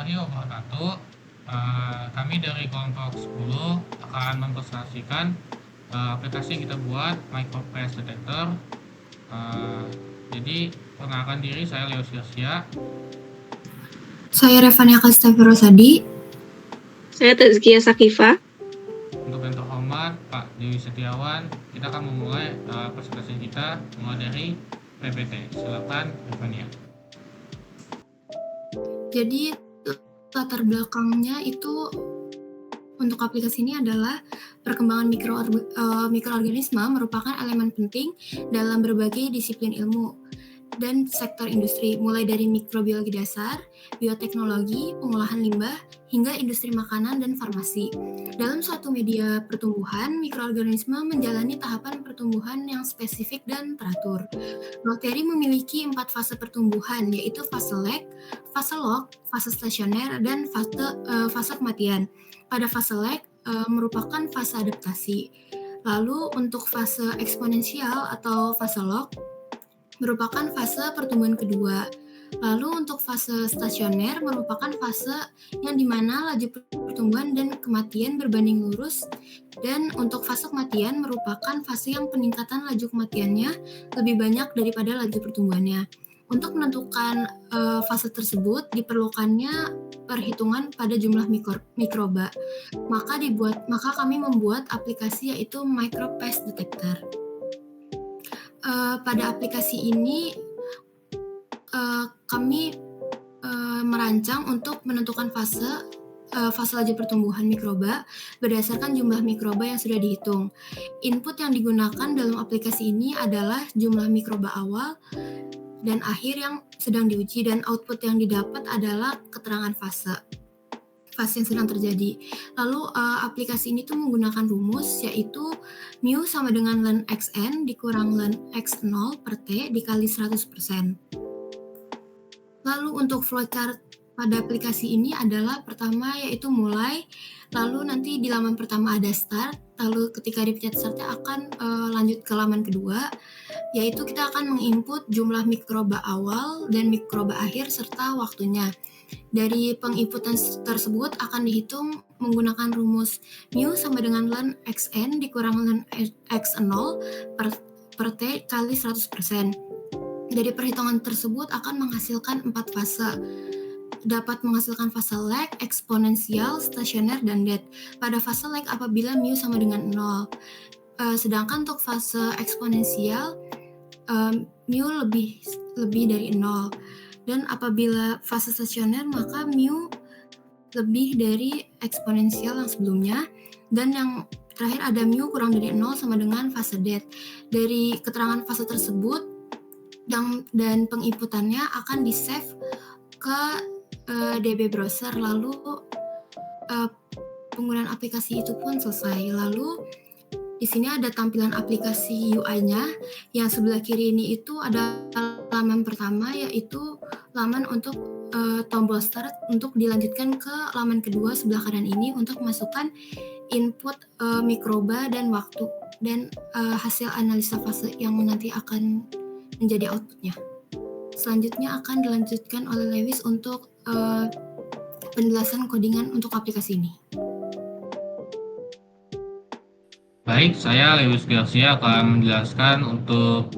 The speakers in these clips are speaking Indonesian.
warahmatullahi wabarakatuh. Kami dari kelompok 10 akan mempresentasikan aplikasi yang kita buat, MicroPace Detector. Jadi, perkenalkan diri, saya Leo Sirsia. Saya Revania Kastavirosadi. Saya Tazkia Sakifa. Untuk yang terhormat Pak Dewi Setiawan, kita akan memulai presentasi kita mulai dari PPT. Silakan Revania. Jadi latar belakangnya itu untuk aplikasi ini adalah perkembangan mikroorganisme merupakan elemen penting dalam berbagai disiplin ilmu dan sektor industri, mulai dari mikrobiologi dasar, bioteknologi, pengolahan limbah, hingga industri makanan dan farmasi. Dalam suatu media pertumbuhan, mikroorganisme menjalani tahapan pertumbuhan yang spesifik dan teratur. Bakteri memiliki 4 fase pertumbuhan, yaitu fase lag, fase log, fase stasioner, dan fase kematian. Pada fase lag merupakan fase adaptasi. Lalu untuk fase eksponensial atau fase log merupakan fase pertumbuhan kedua. Lalu untuk fase stasioner merupakan fase yang dimana laju pertumbuhan dan kematian berbanding lurus, dan untuk fase kematian merupakan fase yang peningkatan laju kematiannya lebih banyak daripada laju pertumbuhannya. Untuk menentukan fase tersebut diperlukannya perhitungan pada jumlah mikroba. Maka kami membuat aplikasi yaitu MicroPace Detector. Pada aplikasi ini kami merancang untuk menentukan fase laju pertumbuhan mikroba berdasarkan jumlah mikroba yang sudah dihitung. Input yang digunakan dalam aplikasi ini adalah jumlah mikroba awal dan akhir yang sedang diuji, dan output yang didapat adalah keterangan fase yang sedang terjadi. Lalu aplikasi ini tuh menggunakan rumus yaitu mu sama dengan ln xn dikurang ln x0 per t dikali 100%. Lalu untuk flowchart pada aplikasi ini adalah pertama yaitu mulai, lalu nanti di laman pertama ada start, lalu ketika dipencet startnya akan lanjut ke laman kedua, yaitu kita akan menginput jumlah mikroba awal dan mikroba akhir serta waktunya. Dari penginputan tersebut akan dihitung menggunakan rumus mu sama dengan ln xn dikurang ln x0 per t kali 100%. Dari perhitungan tersebut akan menghasilkan 4 fase. Dapat menghasilkan fase lag, eksponensial, stasioner, dan dead. Pada fase lag apabila mu sama dengan 0. Sedangkan untuk fase eksponensial mu lebih dari 0. Dan apabila fase stasioner maka mu lebih dari eksponensial yang sebelumnya, dan yang terakhir ada mu kurang dari 0 sama dengan fase dead. Dari keterangan fase tersebut dan penginputannya akan di-save ke DB browser, lalu penggunaan aplikasi itu pun selesai. Lalu di sini ada tampilan aplikasi UI-nya. Yang sebelah kiri ini itu ada laman pertama yaitu laman untuk tombol start, untuk dilanjutkan ke laman kedua sebelah kanan ini untuk masukkan input mikroba dan waktu dan hasil analisa fase yang nanti akan menjadi outputnya. Selanjutnya akan dilanjutkan oleh Lewis untuk penjelasan codingan untuk aplikasi ini. Baik, saya Lewis Garcia akan menjelaskan untuk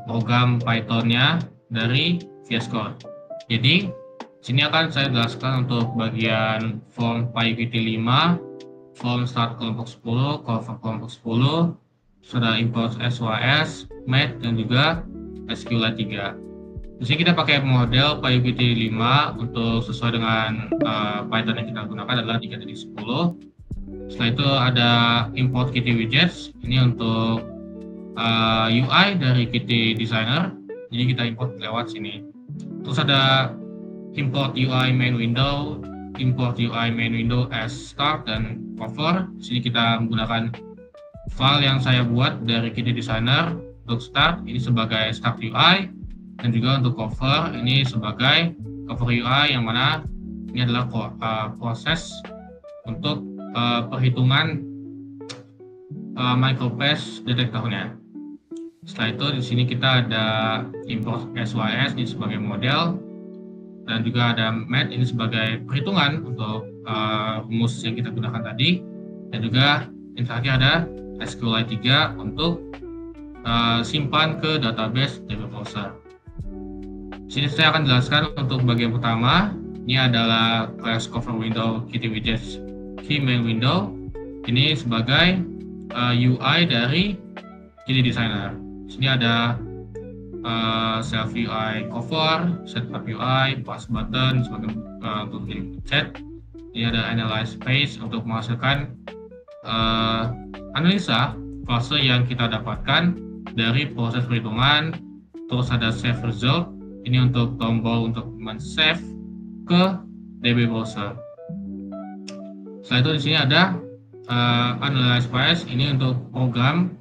program Python-nya dari VS Code. Jadi, sini akan saya jelaskan untuk bagian form PyQt 5, form start kelompok 10, cover kelompok 10, sudah import SYS, math, dan juga SQLite 3. Di sini kita pakai model PyQt 5 untuk sesuai dengan Python yang kita gunakan adalah 3.10. Setelah itu ada import Qt widgets. Ini untuk UI dari Qt Designer. Jadi kita import lewat sini. Terus ada import UI main window, import UI main window as start dan cover. Di sini kita menggunakan file yang saya buat dari Qt Designer. Untuk start ini sebagai start UI, dan juga untuk cover ini sebagai cover UI, yang mana ini adalah proses untuk perhitungan MicroPace detektornya. Setelah itu di sini kita ada import SYS ini sebagai model, dan juga ada math ini sebagai perhitungan untuk rumus yang kita gunakan tadi, dan juga yang terakhir ada SQLite 3 untuk simpan ke database DB Browser. Sini saya akan jelaskan untuk bagian pertama. Ini adalah class cover window Qt Widgets key main window. Ini sebagai UI dari Qt Designer. Sini ada self UI cover, setup UI, pass button sebagai untuk chat. Ini ada analyze page untuk menghasilkan analisa fase yang kita dapatkan dari proses perhitungan. Terus ada save result. Ini untuk tombol untuk men-save ke DB Browser. Setelah itu di sini ada analyze page. Ini untuk program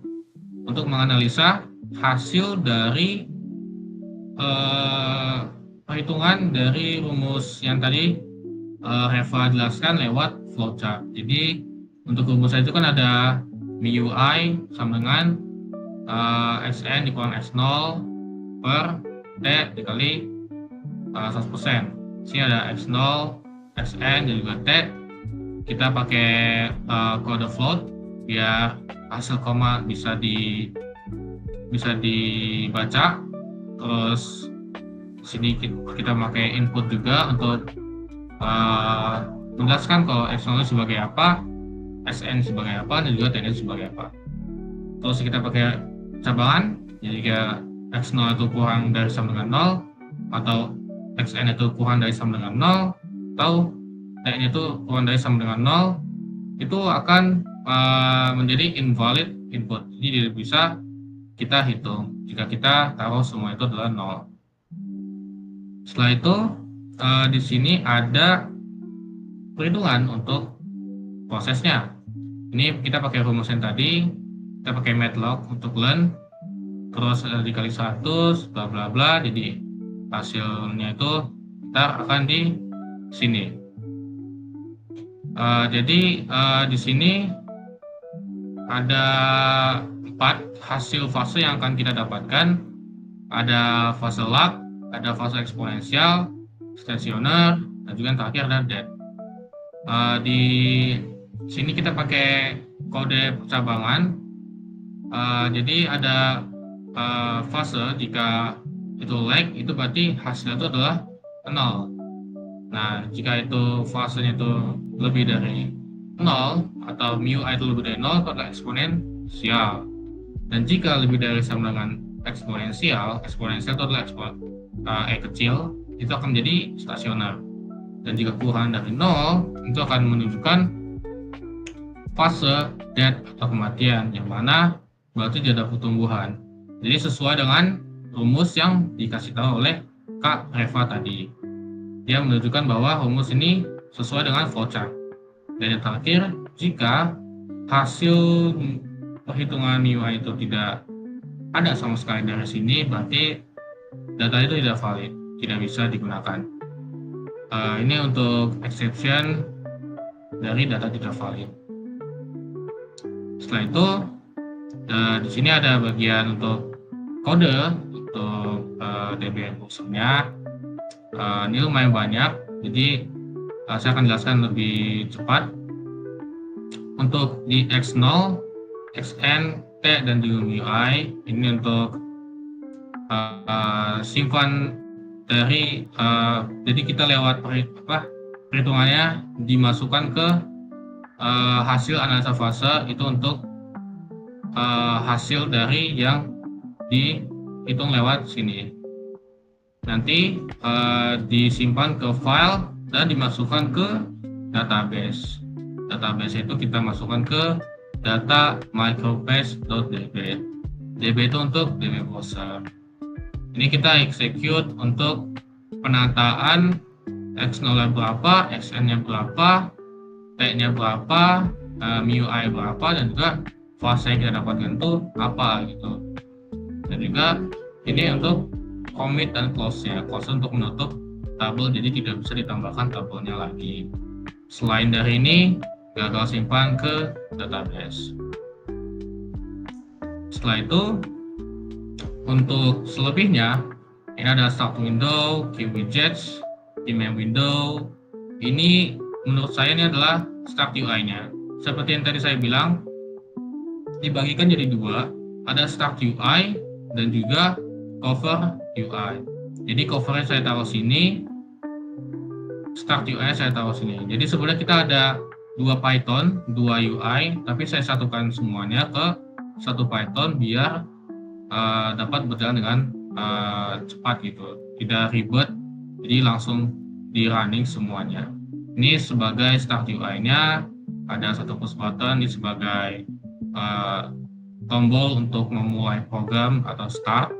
untuk menganalisa hasil dari perhitungan dari rumus yang tadi Reva jelaskan lewat flowchart. Jadi untuk rumusnya itu kan ada MIUI sama dengan xn dikurangi x0 per T dikali 100%. Sini ada x0, xn, dan juga T. Kita pakai kode float biar hasil koma bisa dibaca. Terus sini kita pakai input juga untuk menjelaskan kalau x0 sebagai apa, xn sebagai apa, dan juga T sebagai apa. Terus kita pakai cabangan, jadi jika x0 itu kurang dari sama dengan 0, atau xn itu kurang dari sama dengan 0, atau T-nya itu kurang dari sama dengan 0, itu akan menjadi invalid input. Jadi tidak bisa kita hitung jika kita taruh semua itu adalah 0. Setelah itu di sini ada perhitungan untuk prosesnya. Ini kita pakai rumus yang tadi, kita pakai matlock untuk learn, terus dikali 100 bla bla bla, jadi hasilnya itu ntar akan di sini. Jadi di sini ada 4 hasil fase yang akan kita dapatkan. Ada fase log, ada fase eksponensial, stasioner, dan juga yang terakhir ada dead. Di sini kita pakai kode percabangan. Jadi ada fase jika itu lag, itu berarti hasilnya itu adalah 0. Nah, jika itu fasenya itu lebih dari 0 atau MIUI itu lebih dari 0, itu adalah eksponensial. Dan jika lebih dari sama dengan eksponensial itu adalah kecil, itu akan menjadi stasioner. Dan jika kurang dari 0, itu akan menunjukkan fase dead atau kematian, yang mana berarti tidak ada pertumbuhan. Jadi sesuai dengan rumus yang dikasih tahu oleh Kak Reva tadi. Dia menunjukkan bahwa rumus ini sesuai dengan flowchart. Dan yang terakhir, jika hasil perhitungan MIUI itu tidak ada sama sekali dari sini, berarti data itu tidak valid, tidak bisa digunakan. Ini untuk exception dari data tidak valid. Setelah itu, di sini ada bagian untuk kode untuk DB Browser-nya. Ini lumayan banyak, jadi saya akan jelaskan lebih cepat. Untuk di x0, xn, T, dan juga MIUI, ini untuk simpan dari jadi kita lewat perhitungannya dimasukkan ke hasil analisa fase itu untuk hasil dari yang dihitung lewat sini. Nanti disimpan ke file dan dimasukkan ke database. Database itu kita masukkan ke data micropage.db. DB itu untuk DB Browser. Ini kita execute untuk penataan x0-nya berapa, xn-nya berapa, t-nya berapa, MIUI berapa, dan juga fase yang kita dapatkan itu apa gitu. Dan juga ini untuk commit dan close-nya. Close untuk menutup tabel, jadi tidak bisa ditambahkan tabelnya lagi. Selain dari ini, gagal simpan ke database. Setelah itu, untuk selebihnya, ini ada start window, key widgets, di main window. Ini menurut saya ini adalah start UI-nya. Seperti yang tadi saya bilang, dibagikan jadi dua, ada start UI dan juga cover UI. Jadi covernya saya taruh sini, start UI saya taruh sini. Jadi sebenarnya kita ada dua Python, dua UI, tapi saya satukan semuanya ke satu Python biar dapat berjalan dengan cepat gitu, tidak ribet, jadi langsung di running semuanya. Ini sebagai start UI-nya, ada satu push button, ini sebagai tombol untuk memulai program atau start.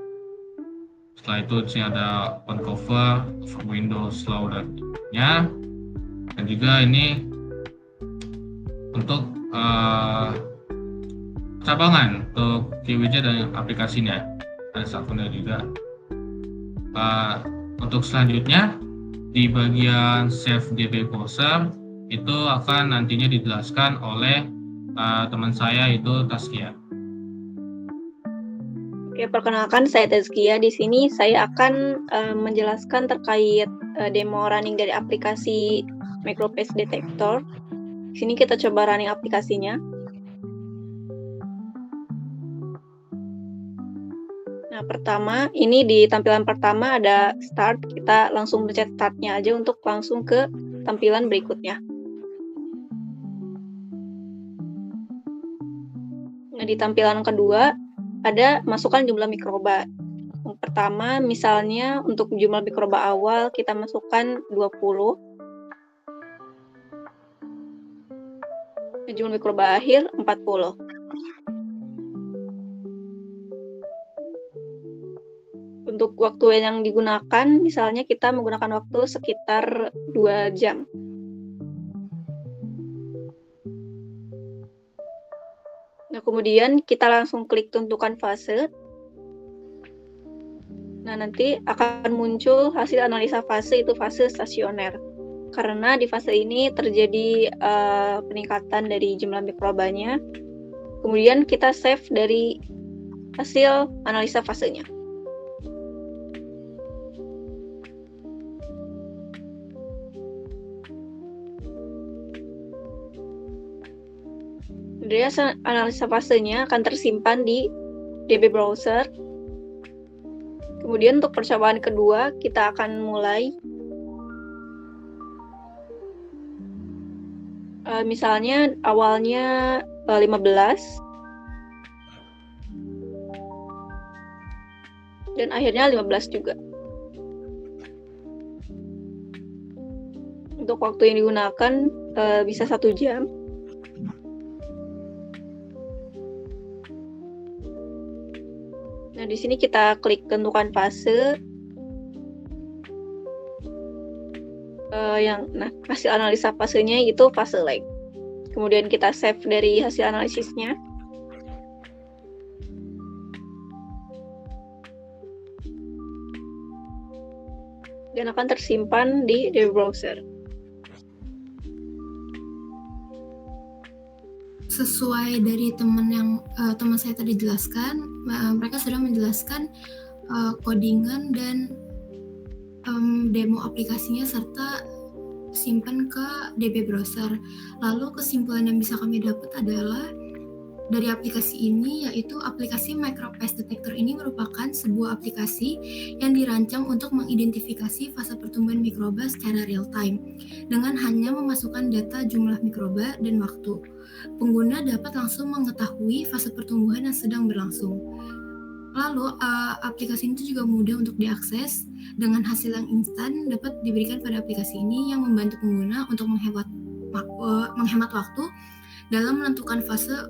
Setelah itu di sini ada open cover Windows loader-nya, dan juga ini untuk cabangan untuk widget dan aplikasinya, ada satunya juga. Untuk selanjutnya di bagian save DB browser itu akan nantinya dijelaskan oleh teman saya itu Taskia. Oke, perkenalkan saya Tazkia. Di sini saya akan menjelaskan terkait demo running dari aplikasi MicroPaste Detector. Di sini kita coba running aplikasinya. Nah, pertama, ini di tampilan pertama ada start. Kita langsung pencet startnya aja untuk langsung ke tampilan berikutnya. Nah, di tampilan kedua ada masukkan jumlah mikroba. Yang pertama, misalnya untuk jumlah mikroba awal kita masukkan 20. Dan jumlah mikroba akhir 40. Untuk waktu yang digunakan, misalnya kita menggunakan waktu sekitar 2 jam. Nah, kemudian kita langsung klik tentukan fase. Nah, nanti akan muncul hasil analisa fase, itu fase stasioner. Karena di fase ini terjadi peningkatan dari jumlah mikrobanya. Kemudian kita save dari hasil analisa fasenya. Dari analisa fasenya akan tersimpan di DB browser. Kemudian untuk percobaan kedua, kita akan mulai. Misalnya awalnya 15. Dan akhirnya 15 juga. Untuk waktu yang digunakan bisa 1 jam. Nah, di sini kita klik tentukan fase. Hasil analisa fasenya itu fase lag. Kemudian kita save dari hasil analisisnya. Dan akan tersimpan di DB browser. Sesuai dari teman saya tadi jelaskan, mereka sudah menjelaskan codingan dan demo aplikasinya serta simpan ke DB browser. Lalu kesimpulan yang bisa kami dapat adalah dari aplikasi ini, yaitu aplikasi MicroPaste Detector ini merupakan sebuah aplikasi yang dirancang untuk mengidentifikasi fase pertumbuhan mikroba secara real time dengan hanya memasukkan data jumlah mikroba dan waktu. Pengguna dapat langsung mengetahui fase pertumbuhan yang sedang berlangsung. Lalu, aplikasi ini juga mudah untuk diakses dengan hasil yang instan dapat diberikan pada aplikasi ini yang membantu pengguna untuk menghemat waktu dalam menentukan fase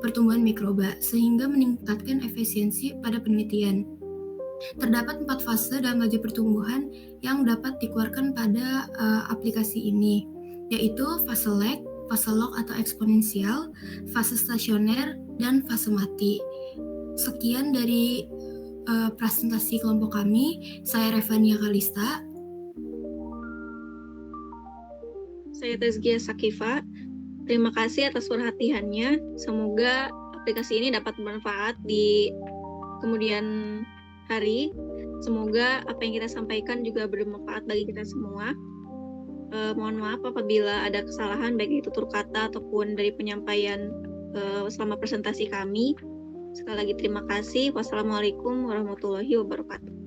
pertumbuhan mikroba sehingga meningkatkan efisiensi pada penelitian. Terdapat 4 fase dalam laju pertumbuhan yang dapat dikeluarkan pada aplikasi ini, yaitu fase lag, fase log atau eksponensial, fase stasioner, dan fase mati. Sekian dari presentasi kelompok kami. Saya Revania Kalista. Saya Tazkia Sakifa. Terima kasih atas perhatiannya. Semoga aplikasi ini dapat bermanfaat di kemudian hari. Semoga apa yang kita sampaikan juga bermanfaat bagi kita semua. Mohon maaf apabila ada kesalahan baik itu tutur kata ataupun dari penyampaian selama presentasi kami. Sekali lagi terima kasih. Wassalamualaikum warahmatullahi wabarakatuh.